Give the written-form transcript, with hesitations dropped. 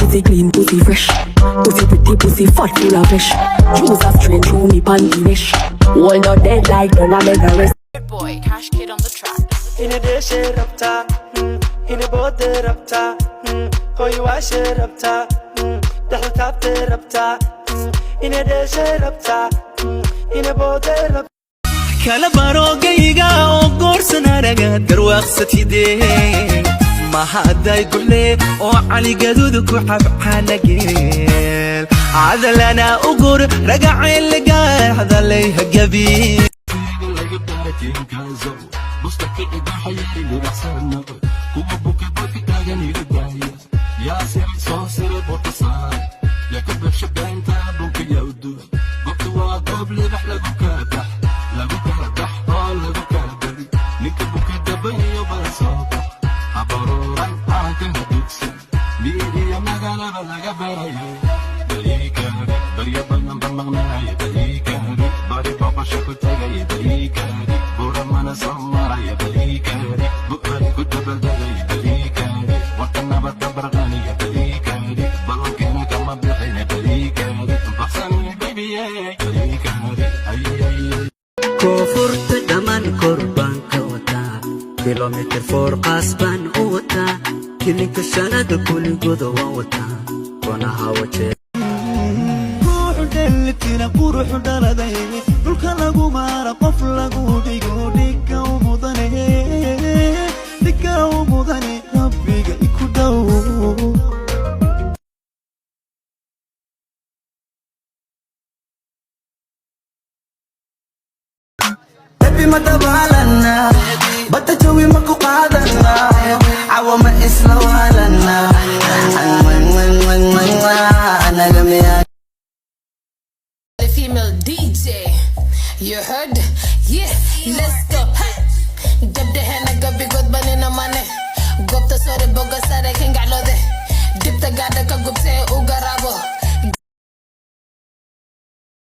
pussy clean, pussy fresh. Pussy pretty, pussy fat, full of flesh. Juice a strain through me panty mesh. Hold not dead like none of the rest. Good boy, Cash Kid on the track. In a dish it up top, in a boat it up top, oh you wash it up top, the top it up top, in a dish it up top, in a boat it up. kala barogayga oo goorsanaraga darwaaqsatidee ma haday gule oo cali gaduud ku xabxanageel adalana ugur ragacay laga hadalay hagabi كفرت دمان قربان كوتا كيلومتر فور قاسبان اوتا كلك الشناد كل قدوة وتا كونا هاوتي روح دلتنا قروح دلدي دولك لغو مارا قف لغو ديقو ديكا ومضاني ربك إكو دو ما تبالنا بتجوي مكو قادنا عوام إسلوالنا أنا جميع The female DJ, you heard? Yeah, let's go. Jab the hand, gabi god banana money. Gop the sorry boga sare king galode. Dip the gada ka gupse